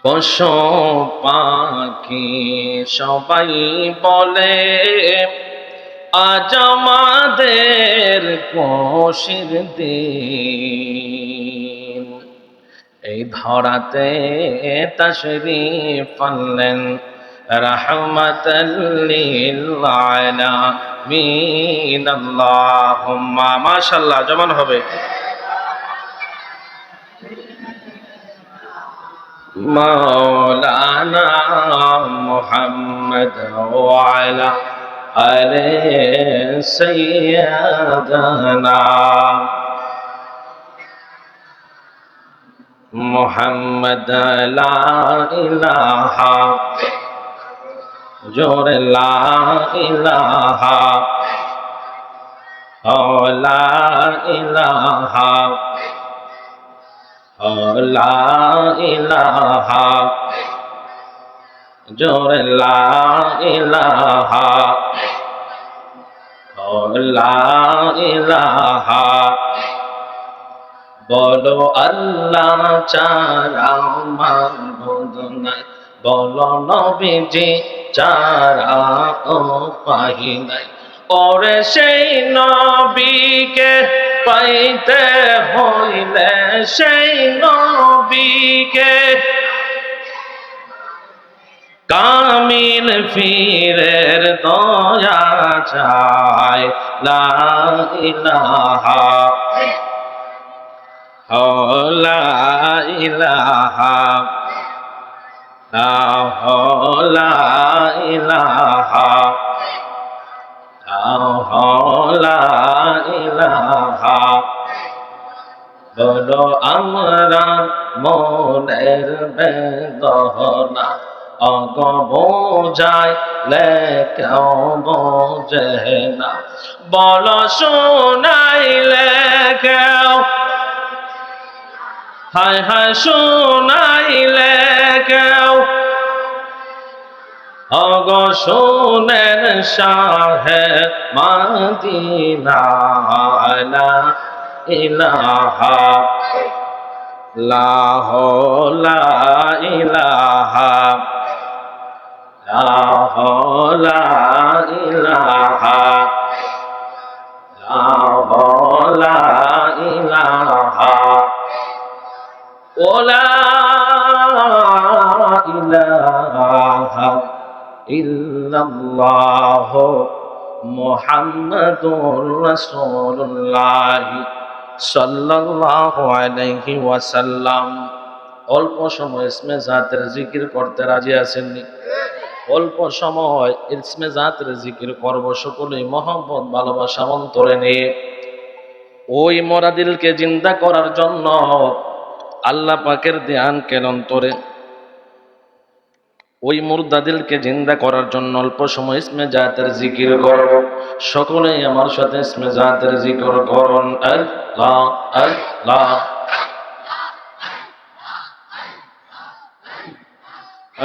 পশু পাখি সবাই বলে আজ আমাদের খুশির দিন। এই ধরাতে তাশরীফ আনলেন রাহমাতাল লিল আলামিন। আল্লাহুম্মা মাশাআল্লাহ জমান হবে। মাওলানা মুহাম্মদ ওয়া আলা আলি সাইয়্যিদানা মুহাম্মদ লা ইলাহা জোরে লা ইলাহা লা ইলাহা লা ইলাহা জোরে লা ইলাহা লা ইলাহা। বলো আল্লাহ ছাড়া মাবুদ নাই, বলো নবীজি ছাড়া উপায় নাই। ওরে সেই নবীকে পাইতে হইলে সেই নবীকে কামিল ফিরের দয়া চাই। লা ইলাহা লা ইলাহা লা ইলাহা লা ইলাহা। বলো আমরা মনের বেদনা অগ বোঝাইলে কেউ বোঝে না, বলো শোনাইলে কেউ হায় হায় শোনাইলে কেউ অগ শোনেন শাহে মদিনা। লা ইলাহা লা ইলাহা লা ইলাহা লা ইলাহা ওলা ইলাহা ইল্লাল্লাহ মুহাম্মাদুর রাসূলুল্লাহ সাল্লাল্লাহু আলাইহি ওয়াসাল্লাম। অল্প সময় ইসমে জাতের জিকির করতে রাজি আছেননি? অল্প সময় ইসমে জাতের জিকির করব, সকলেই মহব্বত ভালোবাসা অন্তরে নিয়ে ওই মরা দিলকে জিন্দা করার জন্য আল্লাহ পাকের ধ্যানকে অন্তরে ওই মুর্দা দিলকে জিন্দা করার জন্য অল্প সময় ইসমে জাতের জিকির করব। সকলেই আমার সাথে ইসমে জাতের জিকির করুন। আল্লাহ আল্লাহ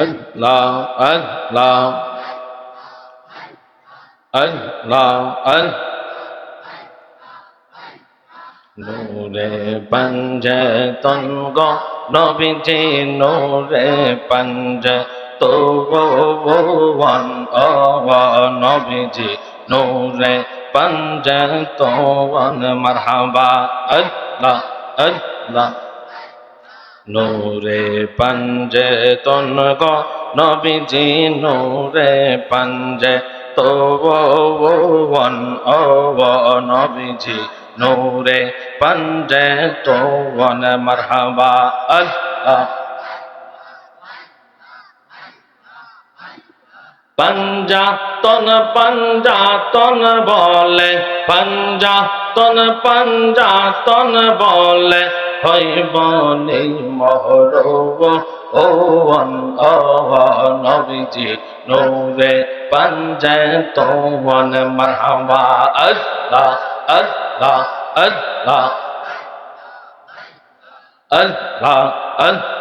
আল্লাহ আল্লাহ আল্লাহ আল্লাহ। নূরে পঞ্জতন গো নবীজি নূরে পঞ্জতন ও নবীজি নূরে পঞ্জতন মারহাবা। আল্লাহ আল্লাহ নূরে পঞ্জতন গো নবীজি নূরে পঞ্জতন ও নবীজি নূরে পঞ্জতন মারহাবা। আল্লাহ পঞ্জাতন পঞ্জাতন বলে পঞ্জাতন পঞ্জাতন বলে হইব নেই মহরব ও নবীজি নূরে পঞ্জতন মারহাবা। আল্লাহ আল্লাহ আল্লাহ আল্লাহ আল্লাহ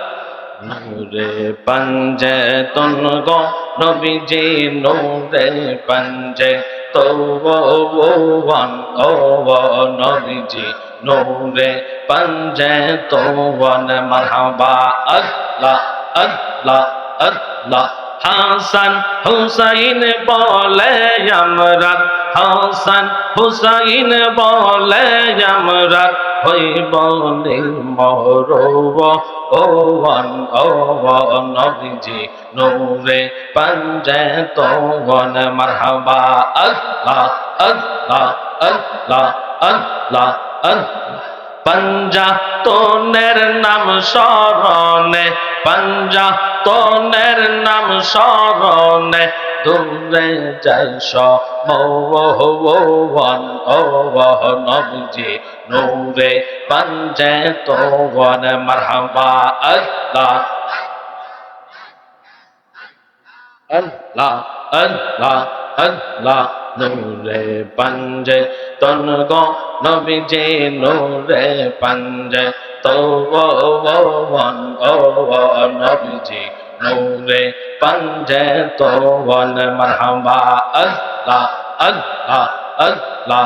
নূরে পঞ্জতন গো নবীজি নূরে পঞ্জতন ও নবীজি নূরে পঞ্জতন মারহাবা। আল্লাহ আল্লাহ আল্লাহ হাসান হুসাইন বলে আমরা হাসান হুসাইন বলে আমরা হইব নির্মর ওয়ান ওয়ান নবীজি নূরে পঞ্জতন মারহাবা আল্লাহ আল্লাহ আল্লাহ আল্লাহ আল্লাহ পঞ্জাতনের নাম স্মরণে পঞ্জাতনের নাম স্মরণে দূরে যাইস মৌহন ওহ নবীজি নূরে পঞ্জাতন মারহাবা আল্লাহ আল্লাহ আল্লাহ আল্লাহ নূরে পঞ্জে তন গো নবীজি নূরে পঞ্জে তো ওন ও নবীজি নূরে পঞ্জে তো ওন মারহাবা আল্লাহ আল্লাহ আল্লাহ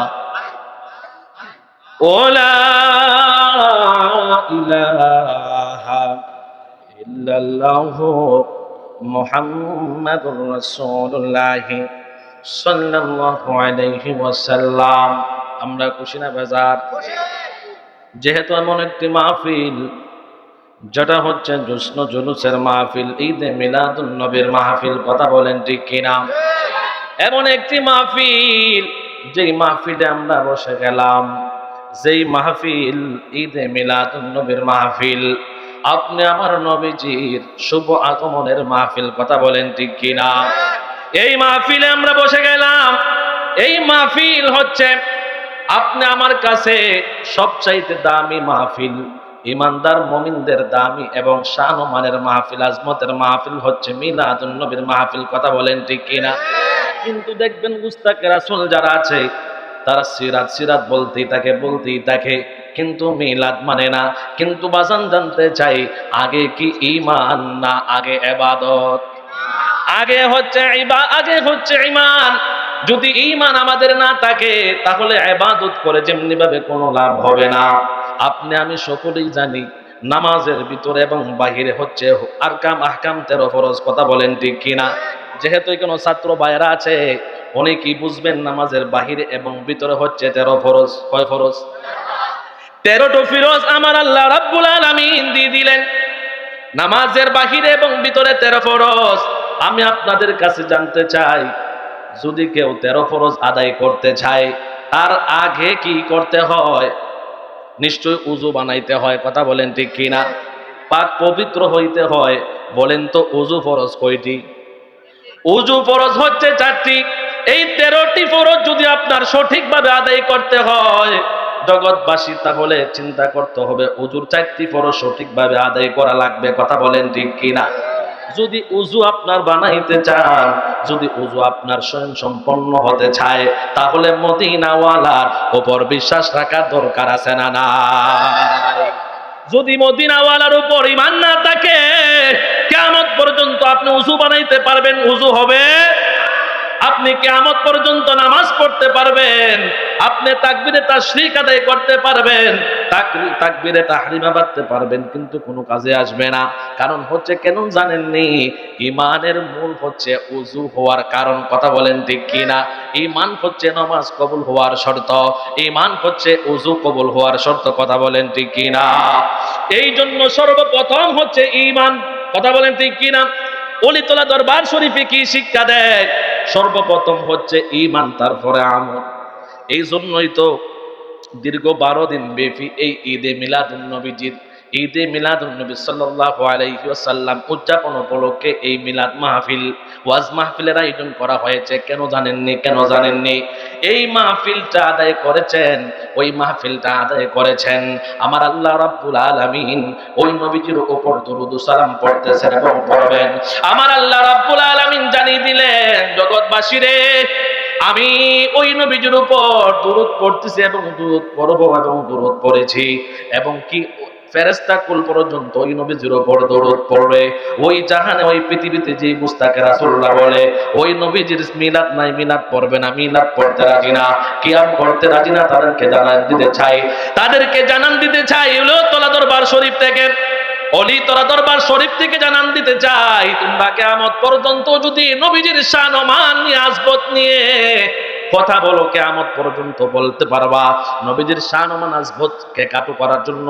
ওলা ইলাহা ইল্লাল্লাহু মুহাম্মাদুর রাসূলুল্লাহ সাল্লাল্লাহু আলাইহি ওয়াসাল্লাম। আমরা খুশি না বেজার? যেহেতু এমন একটি মাহফিল যেটা হচ্ছে জশ্ন জুলুসের মাহফিল, ঈদে মিলাদুন নবীর মাহফিল, কথা বলেন ঠিক কিনা? এমন একটি মাহফিল যেই মাহফিলে আমরা বসে গেলাম, যেই মাহফিল ঈদে মিলাদুন নবীর মাহফিল, আপনি আমার নবীজির শুভ আগমনের মাহফিল, কথা বলেন ঠিক কিনা? এই মাহফিলে আমরা বসে গেলাম। এই মাহফিল হচ্ছে আপনি আমার কাছে সবচাইতে দামি মাহফিল, ইমানদার মুমিনদের দামি এবং শানমানের মাহফিল, আজমতের মাহফিল হচ্ছে মিলাদুন নবীর মাহফিল, কথা বলেন ঠিক কিনা? কিন্তু দেখবেন গুস্তাকে রাসূল যারা আছে তারা সিরাত সিরাত বলতেই থাকে কিন্তু মিলাদ মানে না। কিন্তু বাজান জানতে চাই, আগে কি ঈমান না আগে ইবাদত? আগে হচ্ছে ঈমান। যদি ঈমান আমাদের না থাকে তাহলে ইবাদত করে যেমনি ভাবে কোনো লাভ হবে না। আপনি আমি সকলেই জানি নামাজের ভিতরে এবং বাহিরে হচ্ছে আরকাম আহকাম 13 ফরজ, কথা বলেন ঠিক কিনা? যেহেতু কোনো ছাত্র ভাইরা আছে অনেকেই বুঝবেন নামাজের বাহিরে এবং ভিতরে হচ্ছে 13 ফরজ। কয় ফরজ? 13টা ফরজ আমার আল্লাহ রাব্বুল আলামিন দিয়ে দিলেন। নামাজের বাহিরে এবং ভিতরে 13 ফরজ। আমি আপনাদের কাছে জানতে চাই, যদি কেউ 13 ফরজ আদায় করতে চায় তার আগে কি করতে হয়? নিশ্চয় উযু বানাইতে হয়, কথা বলেন ঠিক কিনা? পাক পবিত্র হইতে হয়। বলেন তো উযু ফরজ কয়টি? উযু ফরজ হচ্ছে 4টি। এই 13টি ফরজ যদি আপনার সঠিকভাবে আদায় করতে হয় জগৎবাসী, তাহলে চিন্তা করতে হবে উযুর 4টি ফরজ সঠিকভাবে আদায় করা লাগবে, কথা বলেন ঠিক কিনা? যদি উযু আপনার বানাইতে চান, যদি উযু আপনার স্বয়ং সম্পন্ন হতে চায়, তাহলে মদিনাওয়ালার উপর বিশ্বাস রাখার দরকার আছে না নাই? যদি মদিনাওয়ালার উপর ঈমান না থাকে, কিয়ামত পর্যন্ত আপনি উযু বানাইতে পারবেন? উযু হবে? আপনি কিয়ামত পর্যন্ত নামাজ পড়তে পারবেন? আপনি তাকবীরে তাশরিক আদায় করতে পারবেন, তাকবীরে তাহরিমা বাড়তে পারবেন, কিন্তু কোনো কাজে আসবে না। কারণ হচ্ছে কেন জানেননি? ঈমানের মূল হচ্ছে উযু হওয়ার কারণ, কথা বলেন ঠিক কিনা? ঈমান হচ্ছে নামাজ কবুল হওয়ার শর্ত, ঈমান হচ্ছে উযু কবুল হওয়ার শর্ত, কথা বলেন ঠিক কিনা? এই জন্য সর্বপ্রথম হচ্ছে ঈমান, কথা বলেন ঠিক কিনা? অলিতলা দরবার শরীফে কি শিক্ষা দেয়? সর্বপ্রথম হচ্ছে ঈমান, তারপরে আমল। এই জন্যই তো দীর্ঘ 12 দিন ব্যাপী এই ঈদে মিলাদুন নবী সাল্লাল্লাহু আলাইহি ওয়াসাল্লাম উদযাপন উপলক্ষে এই মিলাদ মাহফিল, ওয়াজ মাহফিলের আয়োজন করা হয়েছে। কেন জানেননি? এই মাহফিলটা আদায় করেছেন, ওই মাহফিলটা আদায় করেছেন আমার আল্লাহ রাব্বুল আলামিন ওই নবীজির উপর দরুদ ও সালাম পড়তেছেন এবং পড়বেন। আমার আল্লাহ রাব্বুল আলামিন জানিয়ে দিলেন, জগৎবাসীরে আমি ওই নবীজির উপর দরুদ পড়তেছি এবং দরুদ পড়ব এবং দরুদ পড়েছি, এবং কি ফেরেশতা কুল পর্যন্ত ওই নবীজির উপর দরুদ পড়বে। ওই জাহানে, ওই পৃথিবীতে যে মুস্তাকে রাসূলুল্লাহ বলে ওই নবীজির মিলাদ নাই, মিলাদ পড়বে না, মিলাদ পড়তে রাজি না, কিয়াম করতে রাজি না, তাদেরকে জানান দিতে চাই হলো তোলা দরবার শরীফ থেকে অলি তোরা দরবার শরীফ থেকে জানান দিতে চাই, তোমরা কিয়ামত পর্যন্ত যদি নবীজির শান ও মান নিয়ে আজবত নিয়ে কথা বলো, কিয়ামত পর্যন্ত বলতে পারবা, নবীজির শান ও মান আজবতকে কাটু করার জন্য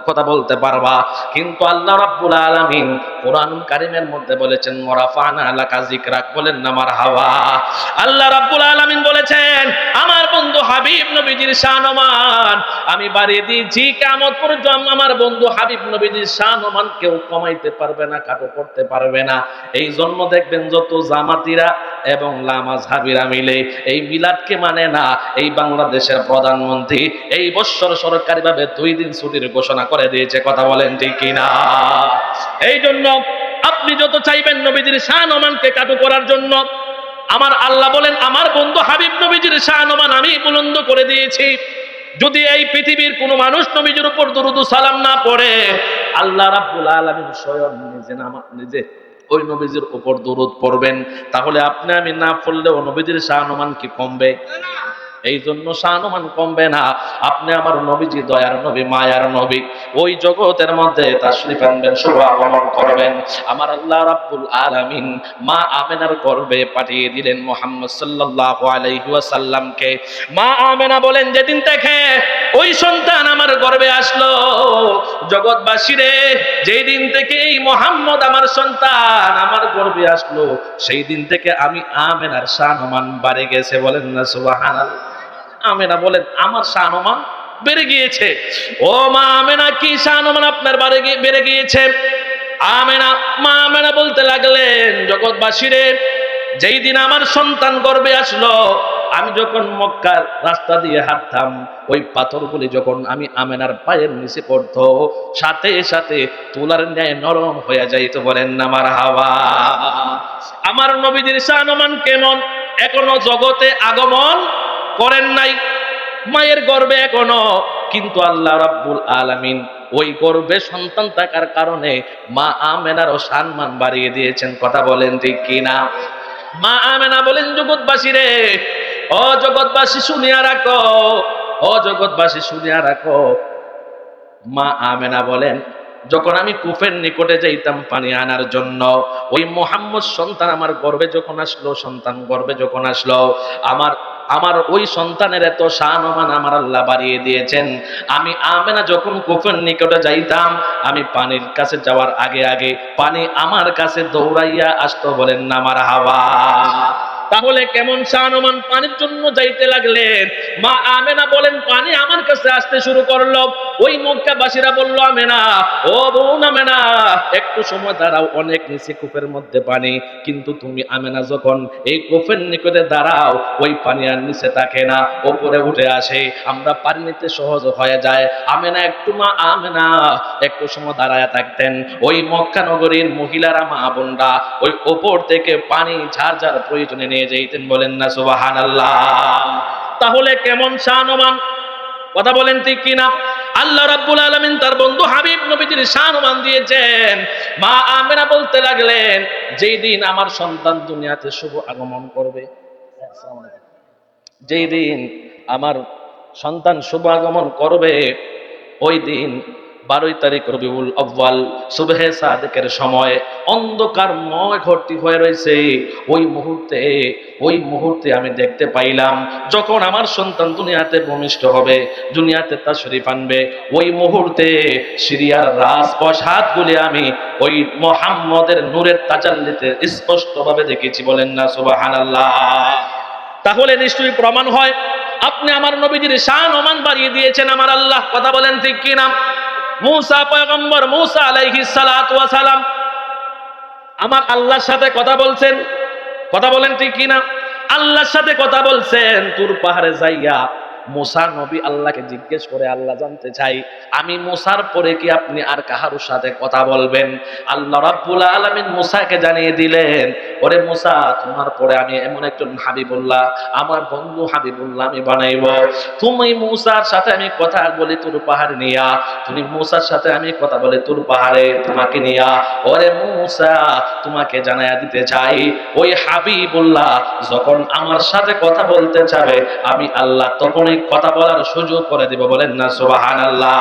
কথা বলতে পারবা। কিন্তু আল্লাহ রাব্বুল আলামিন কোরআনুল কারীমের মধ্যে বলেছেন ওয়ারাফানা লাকা যিকরাক, বলেন না মারহাবা। আল্লাহ রাব্বুল আলামিন বলেছেন আমার বন্ধু হাবিব নবীজির শান ও মান আমি বাড়িয়ে দিয়েছি, কিয়ামত পর্যন্ত আমার বন্ধু হাবিব নবীজির শান ও মান কেউ কমাইতে পারবে না, কাটু করতে পারবে না। এই জন্য দেখবেন যত জামাতিরা এবং লামাযহাবিরা মিলে এই মিলাদকে মানে না, এই বাংলাদেশের প্রধানমন্ত্রী এই বছর সরকারিভাবে 2 দিন ছুটির ঘোষণা করে দিয়েছে। কথা বলেন ঠিক কিনা? এই জন্য আপনি যত চাইবেন নবীজির শান ও মানকে কাটু করার জন্য, আমার আল্লাহ বলেন আমার বন্ধু হাবিব নবীজির শান ও মান আমি বুলন্দ করে দিয়েছি। যদি এই পৃথিবীর কোন মানুষ নবীজির উপর দরুদ ও সালাম না পড়ে, আল্লাহ রাব্বুল আলামিন স্বয়ং নিজে ওই নবীজির উপর দরুদ পড়বেন। তাহলে আপনি আমি না পড়লেও নবীজির শান ও মান কি কমবে? এই জন্য শান ও মান কমবে না। আপনি আমার নবীজি দয়ার নবী, মায়ার নবী, ওই জগতের মধ্যে তাশরিফ আনবেন, শুভ আগমন করবেন। আমার আল্লাহ রাব্বুল আলামিন মা আমেনার গর্ভে পাঠিয়ে দিলেন মুহাম্মদ সাল্লাল্লাহু আলাইহি ওয়াসাল্লামকে। মা আমেনা বলেন যেদিন থেকে ওই সন্তান আমার গর্ভে আসলো, জগৎবাসী রে, যেই দিন থেকে এই মুহাম্মদ আমার সন্তান আমার গর্ভে আসলো, সেই দিন থেকে আমি আমেনার শান ও মান বেড়ে গেছে। বলেন না সুবহানাল্লাহ। আমেনা বলেন আমার শান ও মান বেড়ে গিয়েছে। ও মা আমেনা, কি শান ও মান আপনার বেড়ে গিয়েছে? মা আমেনা বলতে লাগলেন জগৎবাসী রে, যেই দিন আমার সন্তান গর্ভে আসলো, আমি যখন মক্কার রাস্তা দিয়ে হাঁটতাম, ওই পাথরগুলি যখন আমি আমেনার পায়ের নিচে পড়তো, সাথে সাথে তুলার ন্যায় নরম হয়ে যাইত। বলেন না মারহাবা। আমার নবীজির শান ও মান কেমন? এখনো জগতে আগমন করেন নাই, মায়ের গর্ভে এখনো, কিন্তু আল্লাহ রাব্বুল আলামিন ওই গর্ভে সন্তান থাকার কারণে মা আমেনারও সম্মান বাড়িয়ে দিয়েছেন। কথা বলেন ঠিক কিনা? মা আমেনা বলেন জগৎবাসী রে, ও জগৎবাসী শুনিয়া রাখো, ও জগৎবাসী শুনিয়া রাখো। মা আমেনা বলেন যখন আমি কুফের নিকটে যাইতাম পানি আনার জন্য, ওই মুহাম্মদ সন্তান আমার গর্ভে যখন আসলো, সন্তান গর্ভে যখন আসলো, আমার ওই সন্তানের এত শান ও মান আমার আল্লাহ বাড়িয়ে দিয়েছেন। আমি আমেনা যখন কুফের নিকটে যাইতাম, আমি পানির কাছে যাওয়ার আগে আগে পানি আমার কাছে দৌড়াইয়া আসতো। বলেন না মারহাবা। তাহলে কেমন শান ও মান পানির জন্য যাইতে লাগলেন? মা আমেনা বলেন পানি আমার কাছে আসতে শুরু করলো। ওই মক্কাবাসীরা বলল আমেনা, ও বোন আমেনা, একটু সময় দাঁড়াও, অনেক নিচে কূপের মধ্যে পানি, কিন্তু তুমি আমেনা যখন এই কূপের নিকটে দাঁড়াও, ওই পানি আর নিচে থাকে না, উপরে উঠে আসে, আমরা পানি নিতে সহজ হয়ে যায়। আমেনা একটু সময় দাঁড়ায় থাকতেন। ওই মক্কা নগরীর মহিলারা, মা বোনরা ওই উপর থেকে পানি যার যার প্রয়োজনে নিয়ে যাইতেন। বলেন না সুবহানাল্লাহ। তাহলে কেমন শান ও মান? কথা বলেন ঠিক কিনা? আল্লাহ রাব্বুল আলামিন তার বন্ধু হাবিব নবীজির শান ও মান দিয়েছেন। মা আমেনা বলতে লাগলেন যেই দিন আমার সন্তান দুনিয়াতে শুভ আগমন করবে, যেই দিন আমার সন্তান শুভ আগমন করবে, ওই দিন 12 তারিখ রবিউল আউয়াল সুবহে সাদেকের সময় অন্ধকারময় ঘরটি হয়ে রয়েছে। ওই মুহূর্তে আমি দেখতে পাইলাম যখন আমার সন্তান দুনিয়াতে ভূমিষ্ঠ হবে, দুনিয়াতে তাশরীফ আনবে, ওই মুহূর্তে সিরিয়ার রাজপ্রাসাদগুলি আমি ওই মুহাম্মদের নূরের তাজাল্লিতে স্পষ্টভাবে দেখেছি। বলেন না সুবহানাল্লাহ। তাহলে নিশ্চয়ই প্রমাণ হয় আপনি আমার নবীজির শান ও মান বাড়িয়ে দিয়েছেন আমার আল্লাহ। কথা বলেন ঠিক কিনা? মুসা পয়গম্বর, মুসা আলাইহিস সালাতু ওয়াস সালাম আমার আল্লাহর সাথে কথা বলছেন। কথা বলেন ঠিক কিনা? আল্লাহর সাথে কথা বলছেন। তুর পাহাড়ে যাইয়া মুসা নবী আল্লাহকে জিজ্ঞেস করে আল্লাহ জানতে চাই, আমি মুসার পরে কি আপনি আর কাহারুর সাথে কথা বলবেন? আল্লাহ রাব্বুল আলামিন মুসাকে জানিয়ে দিলেন, ওরে মুসা, তোমার পরে আমি এমন একজন হাবিবুল্লাহ, আমার বন্ধু হাবিবুল্লাহ আমি বানাইব। তুমি মুসার সাথে আমি কথা বলি তুর পাহাড়ে নিয়া, তুমি মুসার সাথে আমি কথা বলি তুর পাহাড়ে তোমাকে নিয়া। ওরে মুসা তোমাকে জানায়া দিতে চাই, ওই হাবিবুল্লাহ যখন আমার সাথে কথা বলতে চাবে আমি আল্লাহ তখনই কথা বলার সুযোগ করে দিব। বলেন না সুবহানাল্লাহ।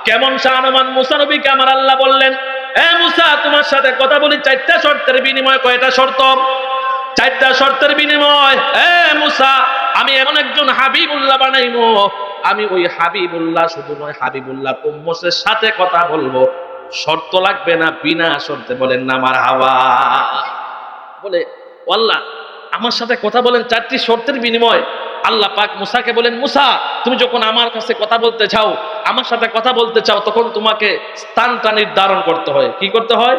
কেমন শানমান মুসা নবীকে আমার আল্লাহ বললেন, এ মুসা তোমার সাথে কথা বলি 4টা শর্তের বিনিময়ে। কয়টা শর্ত? 4টা শর্তের বিনিময়। এ মুসা আমি এমন একজন হাবিবুল্লাহ বানাইবো, আমি ওই হাবিবুল্লাহ শুধু নয় হাবিবুল্লাহ উম্মতের সাথে কথা বলবো, শর্ত লাগবে না, বিনা শর্তে। বলেন না মারহাবা। বলে আল্লাহ আমার সাথে কথা বলেন 4টি শর্তের বিনিময়। আল্লাহ পাক মুসাকে বলেন, মুসা তুমি যখন আমার কাছে কথা বলতে চাও, আমার সাথে কথা বলতে চাও, তখন তোমাকে স্থানটা নির্ধারণ করতে হয়। কি করতে হয়?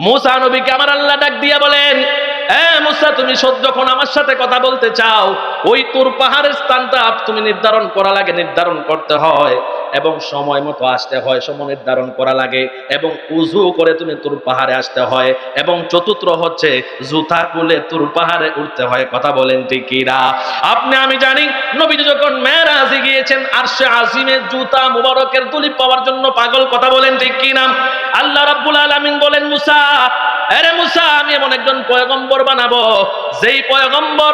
মুসা নবীকে আমার আল্লাহ ডাক দিয়া বলেন, মুসা তুমি যখন আমার সাথে কথা বলতে চাও, ওই তুর পাহাড়ের স্থানটা তুমি নির্ধারণ করা লাগে, নির্ধারণ করতে হয়, এবং সময় মতো আসতে হয়, সময় নির্ধারণ করা লাগে, এবং উজু করে তুমি তুর পাহাড়ে আসতে হয়, এবং চতুর্থ হচ্ছে জুতা খুলে তুর পাহাড়ে উঠতে হয়। কথা বলেন ঠিক কিনা? আপনি আমি জানি নবীজি যখন মেরাজে গিয়েছেন আরশে আজিমের জুতা মুবারকের তুলি পাওয়ার জন্য পাগল। কথা বলেন ঠিক কিনা? আল্লাহ রাব্বুল আলামিন বলেন, মুসা আরে মুসা আমি এমন একজন পয়গম্বর বানাবো, যেই পয়গম্বর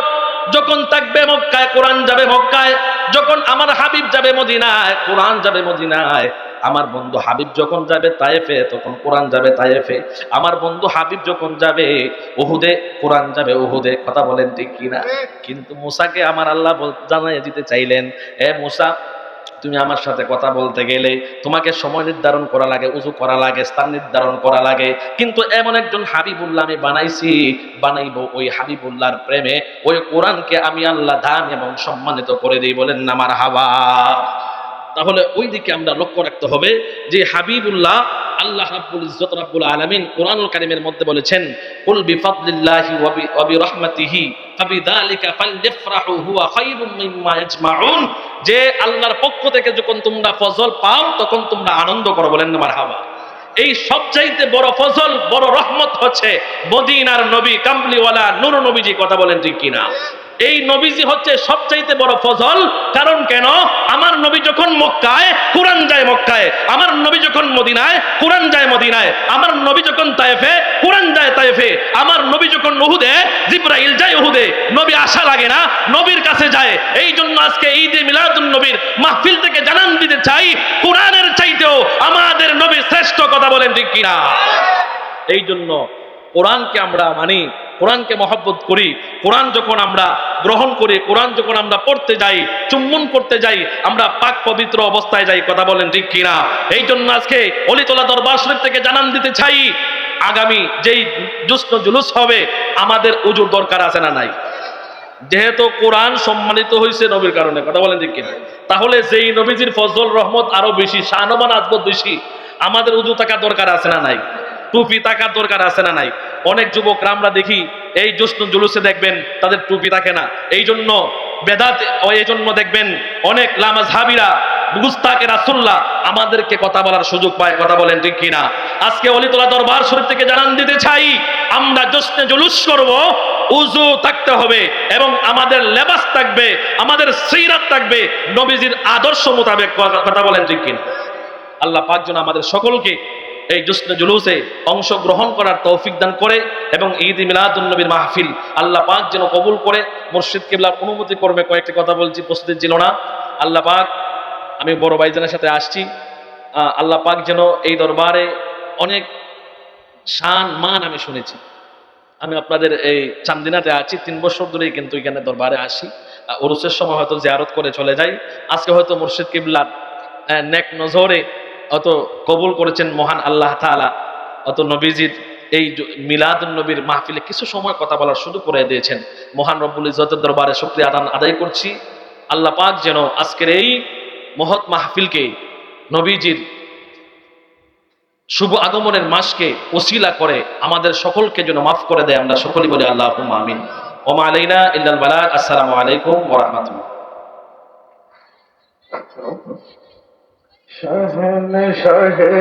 যখন থাকবে মক্কায় কোরআন যাবে মক্কায়, যখন আমার হাবিব যাবে মদিনায় কোরআন যাবে মদিনায়, আমার বন্ধু হাবিব যখন যাবে তায়েফে তখন কোরআন যাবে তায়েফে, আমার বন্ধু হাবিব যখন যাবে উহুদে কোরআন যাবে উহুদে। কথা বলেন ঠিক কিনা? কিন্তু মুসাকে আমার আল্লাহ জানাই দিতে চাইলেন, এ মুসা তুমি আমার সাথে কথা বলতে গেলে তোমাকে সময় নির্ধারণ করা লাগে, উজু করা লাগে, স্থান নির্ধারণ করা লাগে, কিন্তু এমন একজন হাবিবুল্লাহ আমি বানাইছি, বানাইবো ওই হাবিবুল্লাহর প্রেমে ওই কোরআনকে আমি আল্লাহ দান এবং সম্মানিত করে দিই। বলেন না মারহাবা। তাহলে ওই দিকে আমরা লক্ষ্য রাখতে হবে যে হাবিবুল্লাহ আল্লাহ রাব্বুল ইজ্জত রাব্বুল আলামিন কোরআনুল কারীমের মধ্যে বলেছেন, কুল বিফাদলিল্লাহি ওয়া বিরহমাতিহি ফাবিযালিকা ফালইফরাহু হুয়া খায়রুম মিম্মা ইয়াজমাউন। যে আল্লাহর পক্ষ থেকে যখন তোমরা ফজল পাও তখন তোমরা আনন্দ করো। বলেন না মারহাবা। এই সবচাইতে বড় ফজল, বড় রহমত হচ্ছে মদিনার নবী কামলিওয়ালা নূর নবীজি। কথা বলেন ঠিক কিনা? এই নবীজি হচ্ছে সবচাইতে বড় ফজল। কারণ কেন? আমার নবী যখন মক্কায় কোরআন যায় মক্কায়, আমার নবী যখন মদিনায় কোরআন যায় মদিনায়, আমার নবী যখন তায়েফে কোরআন যায় তায়েফে, আমার নবী যখন উহুদে জিবরাইল যায় উহুদে। নবী আশা লাগে না, নবীর কাছে যায়। এই জন্য আজকে ঈদে মিলাদুন নবীর মাহফিল থেকে জানান দিতে চাই, কোরআনের চাইতেও আমাদের নবী শ্রেষ্ঠ। কথা বলেন ঠিক কিনা? এই জন্য কোরআনকে আমরা মানি, কোরআনকে মহব্বত করি, কোরআন যখন আমরা গ্রহণ করি, কোরআন যখন আমরা পড়তে যাই, চুম্বন করতে যাই, আমরা পাক পবিত্র অবস্থায় যাই। কথা বলেন ঠিক কিনা? এই জন্য আজকে অলিতলা দরবার শরীফ থেকে জানান দিতে চাই, আগামী যেই জুস্ন জুলুস হবে আমাদের উজুর দরকার আছে না নাই? যেহেতু কোরআন সম্মানিত হয়েছে নবীর কারণে। কথা বলেন ঠিক কিনা? তাহলে যেই নবীজির ফজল রহমত আরো বেশি, শানবান আজমত বেশি, আমাদের উজু থাকার দরকার আছে না নাই? টুপি থাকার দরকার আছে না নাই? অনেক যুবকরা আমরা দেখি এই জুস্ন জুলুসে দেখবেন তাদের টুপি থাকে না। এই জন্য বেদাত, এই জন্য দেখবেন অনেক লামাযহাবিরা গুস্তাকে রাসূলুল্লাহ আমাদেরকে কথা বলার সুযোগ পায়। কথা বলেন ঠিক কিনা? আজকে অলিতলা দরবার শরীফ থেকে জানান দিতে চাই, আমরা জশ্নে জুলুস করব, উজু থাকতে হবে এবং আমাদের লেবাস থাকবে, আমাদের সিরাত থাকবে নবীজির আদর্শ মোতাবেক। কথা বলেন ঠিক কিনা? আল্লাহ পাক যেন আমাদের সকলকে এই জশ্নে জুলুসে অংশগ্রহণ করার তৌফিক দান করে এবং ঈদ মিলাদুন নবীর মাহফিল আল্লাহ পাক যেন কবুল করে মুর্শিদ কিবলার অনুমতি করবে। কয়েকটি কথা বলছি, প্রস্তুতি ছিল না। আল্লাহ পাক, আমি বড় ভাইজানের সাথে আসছি, আল্লাহ পাক যেন এই দরবারে অনেক শান মান আমি শুনেছি। আমি আপনাদের এই চান্দিনাতে আছি 3 বছর ধরেই, কিন্তু এখানে দরবারে আসি, উরুসের সময় হয়তো জিয়ারত করে চলে যাই। আজকে হয়তো মুর্শিদ কিবলার নেক নজরে অত কবুল করেছেন মহান আল্লাহ তাআলা, অত নবীজির এই মিলাদুন নবীর মাহফিলে কিছু সময় কথা বলার সুযোগ করে দিয়েছেন। মহান রব্বুল ইজ্জতের দরবারে শুকরিয়া আদায় করছি। আল্লাহ পাক যেন আজকের এই মহৎ মাহফিলকে, নবীজির শুভ আগমনের মাসকে ওসিলা করে আমাদের সকলকে যেন মাফ করে দেয়। আমরা সকলেই বলি আল্লাহুম্মা আমিন। ওয়া মা আলাইনা ইল্লাল বালাগ। আসসালামু আলাইকুম ওয়া রাহমাতুল্লাহ। শহন শহে